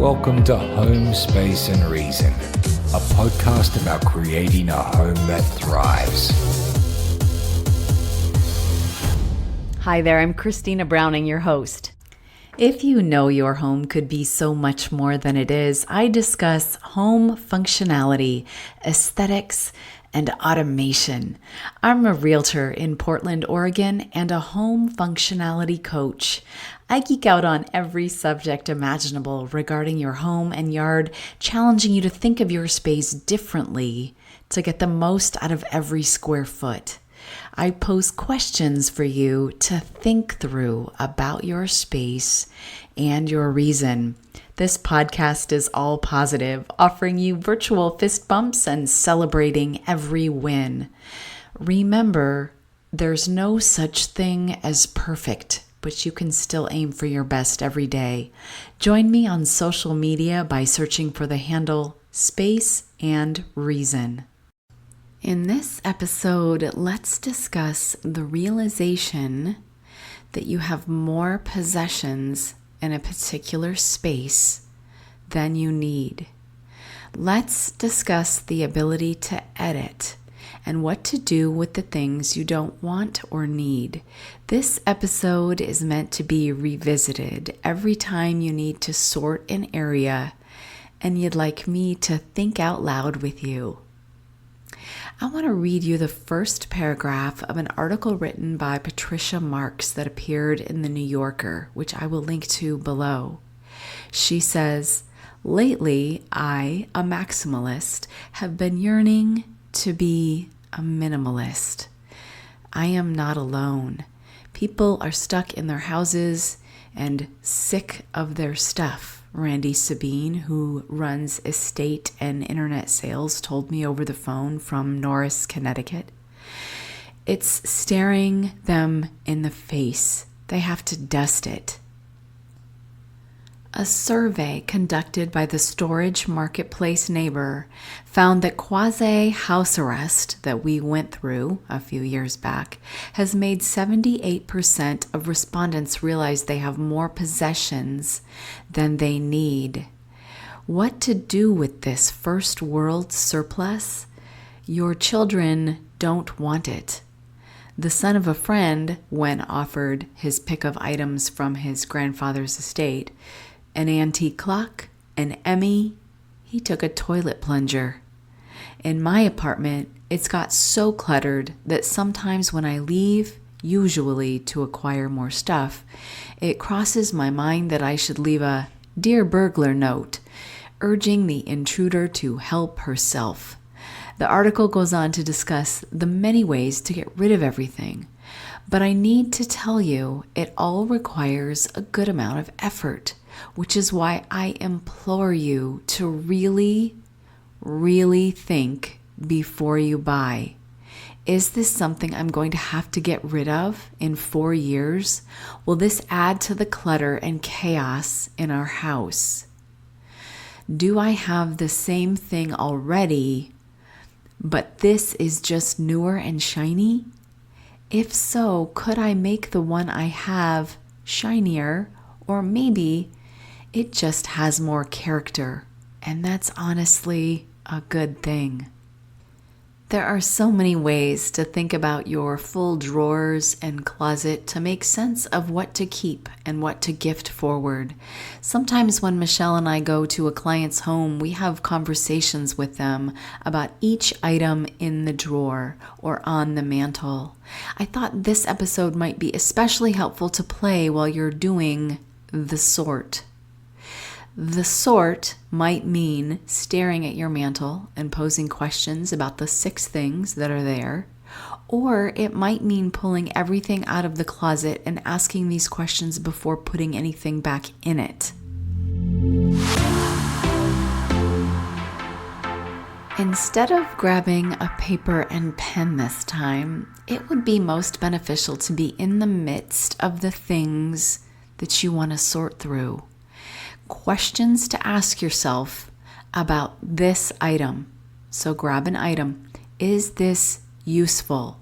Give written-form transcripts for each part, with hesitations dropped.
Welcome to Home, Space and Reason, a podcast about creating a home that thrives. Hi there, I'm Christina Browning, your host. If you know your home could be so much more than it is, I discuss home functionality, aesthetics, and automation. I'm a realtor in Portland, Oregon, and a home functionality coach. I geek out on every subject imaginable regarding your home and yard, challenging you to think of your space differently to get the most out of every square foot. I pose questions for you to think through about your space and your reason. This podcast is all positive, offering you virtual fist bumps and celebrating every win. Remember, there's no such thing as perfect, but you can still aim for your best every day. Join me on social media by searching for the handle Space and Reason. In this episode, let's discuss the realization that you have more possessions in a particular space than you need. Let's discuss the ability to edit and what to do with the things you don't want or need. This episode is meant to be revisited every time you need to sort an area and you'd like me to think out loud with you. I want to read you the first paragraph of an article written by Patricia Marks that appeared in The New Yorker, which I will link to below. She says, "Lately, I, a maximalist, have been yearning to be a minimalist. I am not alone. People are stuck in their houses and sick of their stuff." Randy Sabine, who runs estate and internet sales, told me over the phone from Norris, Connecticut. It's staring them in the face. They have to dust it. A survey conducted by the Storage Marketplace Neighbor found that quasi-house arrest that we went through a few years back has made 78% of respondents realize they have more possessions than they need. What to do with this first world surplus? Your children don't want it. The son of a friend, when offered his pick of items from his grandfather's estate, an antique clock, an Emmy, he took a toilet plunger. In my apartment, it's got so cluttered that sometimes when I leave, usually to acquire more stuff, it crosses my mind that I should leave a "Dear Burglar" note, urging the intruder to help herself. The article goes on to discuss the many ways to get rid of everything, but I need to tell you it all requires a good amount of effort, which is why I implore you to really, really think before you buy. Is this something I'm going to have to get rid of in 4 years? Will this add to the clutter and chaos in our house? Do I have the same thing already, but this is just newer and shiny? If so, could I make the one I have shinier, or maybe it just has more character, and that's honestly a good thing. There are so many ways to think about your full drawers and closet to make sense of what to keep and what to gift forward. Sometimes when Michelle and I go to a client's home, we have conversations with them about each item in the drawer or on the mantle. I thought this episode might be especially helpful to play while you're doing the sort. The sort might mean staring at your mantle and posing questions about the 6 things that are there, or it might mean pulling everything out of the closet and asking these questions before putting anything back in it. Instead of grabbing a paper and pen this time, it would be most beneficial to be in the midst of the things that you want to sort through. Questions to ask yourself about this item. So grab an item. Is this useful?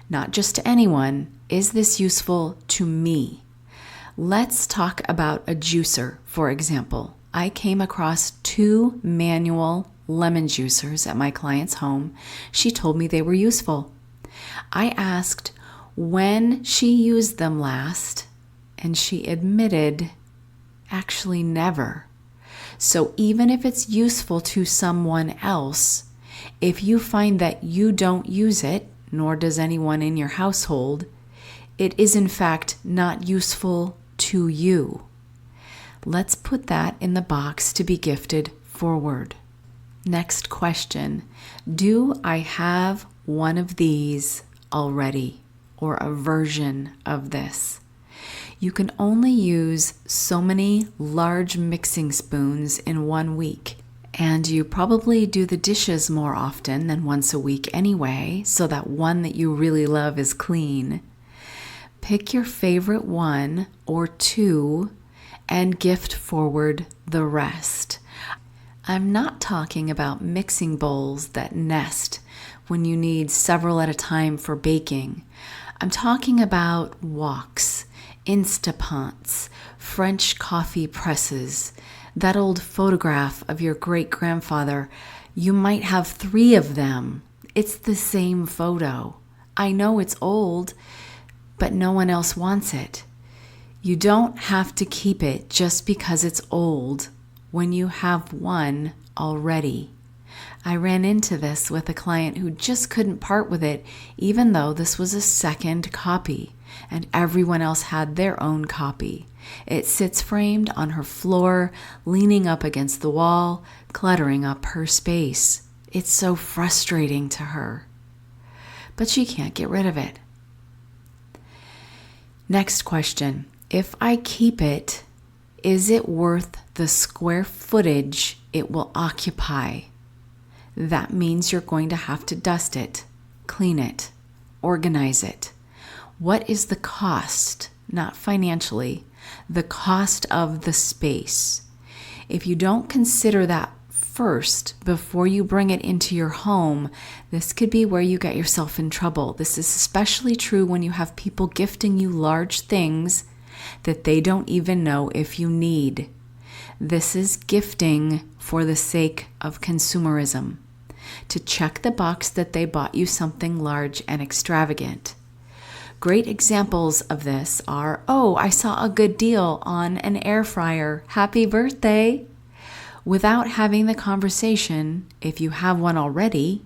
Not just to anyone. Is this useful to me? Let's talk about a juicer, for example. I came across 2 manual lemon juicers at my client's home. She told me they were useful. I asked when she used them last, and she admitted actually never. So even if it's useful to someone else, if you find that you don't use it, nor does anyone in your household, it is in fact not useful to you. Let's put that in the box to be gifted forward. Next question. Do I have one of these already, or a version of this? You can only use so many large mixing spoons in 1 week, and you probably do the dishes more often than once a week anyway, so that one that you really love is clean. Pick your favorite 1 or 2 and gift forward the rest. I'm not talking about mixing bowls that nest when you need several at a time for baking. I'm talking about woks, Instaponts, French coffee presses, that old photograph of your great-grandfather. You might have 3 of them. It's the same photo. I know it's old, but no one else wants it. You don't have to keep it just because it's old when you have one already. I ran into this with a client who just couldn't part with it, even though this was a second copy and everyone else had their own copy. It sits framed on her floor, leaning up against the wall, cluttering up her space. It's so frustrating to her, but she can't get rid of it. Next question. If I keep it, is it worth the square footage it will occupy? That means you're going to have to dust it, clean it, organize it. What is the cost, not financially, the cost of the space? If you don't consider that first before you bring it into your home, this could be where you get yourself in trouble. This is especially true when you have people gifting you large things that they don't even know if you need. This is gifting for the sake of consumerism, to check the box that they bought you something large and extravagant. Great examples of this are, oh, I saw a good deal on an air fryer. Happy birthday! Without having the conversation, if you have one already,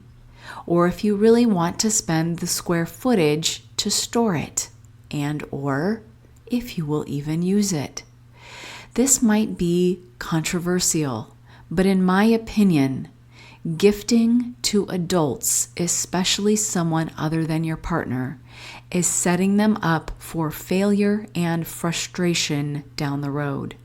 or if you really want to spend the square footage to store it, and or if you will even use it. This might be controversial, but in my opinion, gifting to adults, especially someone other than your partner, is setting them up for failure and frustration down the road.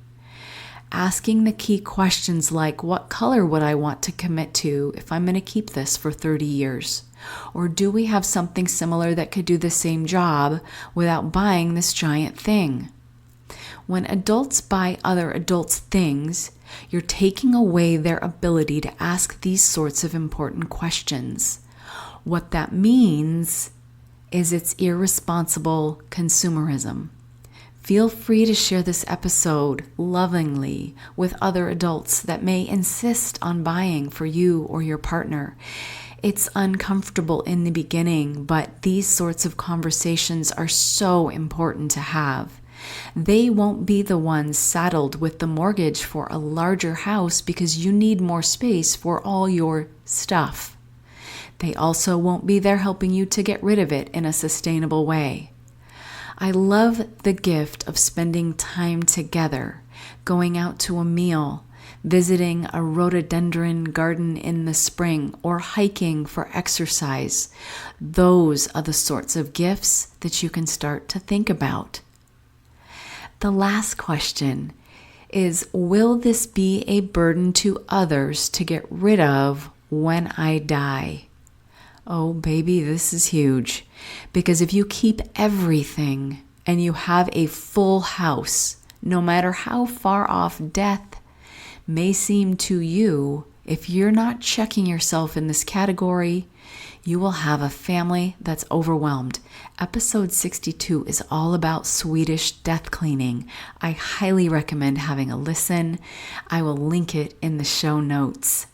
Asking the key questions like, what color would I want to commit to if I'm going to keep this for 30 years? Or do we have something similar that could do the same job without buying this giant thing? When adults buy other adults' things, you're taking away their ability to ask these sorts of important questions. What that means is it's irresponsible consumerism. Feel free to share this episode lovingly with other adults that may insist on buying for you or your partner. It's uncomfortable in the beginning, but these sorts of conversations are so important to have. They won't be the ones saddled with the mortgage for a larger house because you need more space for all your stuff. They also won't be there helping you to get rid of it in a sustainable way. I love the gift of spending time together, going out to a meal, visiting a rhododendron garden in the spring, or hiking for exercise. Those are the sorts of gifts that you can start to think about. The last question is, will this be a burden to others to get rid of when I die? Oh, baby, this is huge. Because if you keep everything and you have a full house, no matter how far off death may seem to you, if you're not checking yourself in this category, you will have a family that's overwhelmed. Episode 62 is all about Swedish death cleaning. I highly recommend having a listen. I will link it in the show notes.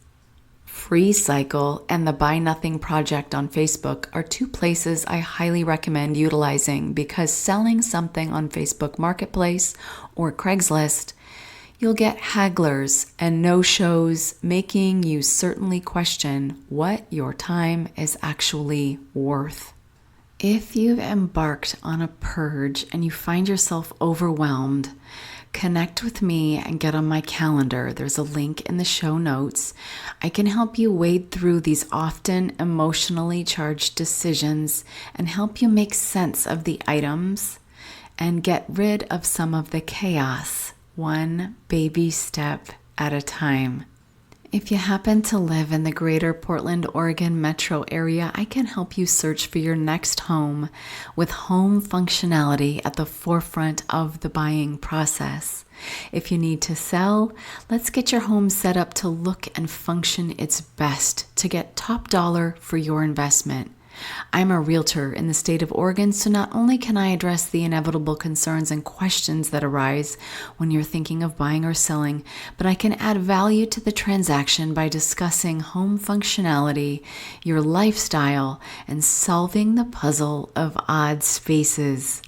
Free Cycle and the Buy Nothing Project on Facebook are two places I highly recommend utilizing because selling something on Facebook Marketplace or Craigslist, you'll get hagglers and no-shows, making you certainly question what your time is actually worth. If you've embarked on a purge and you find yourself overwhelmed, connect with me and get on my calendar. There's a link in the show notes. I can help you wade through these often emotionally charged decisions and help you make sense of the items and get rid of some of the chaos, one baby step at a time. If you happen to live in the greater Portland, Oregon metro area, I can help you search for your next home with home functionality at the forefront of the buying process. If you need to sell, let's get your home set up to look and function its best to get top dollar for your investment. I'm a realtor in the state of Oregon, so not only can I address the inevitable concerns and questions that arise when you're thinking of buying or selling, but I can add value to the transaction by discussing home functionality, your lifestyle, and solving the puzzle of odd spaces.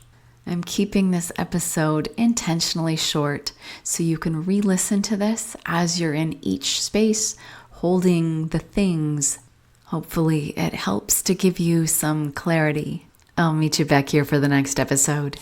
I'm keeping this episode intentionally short so you can re-listen to this as you're in each space holding the things. Hopefully it helps to give you some clarity. I'll meet you back here for the next episode.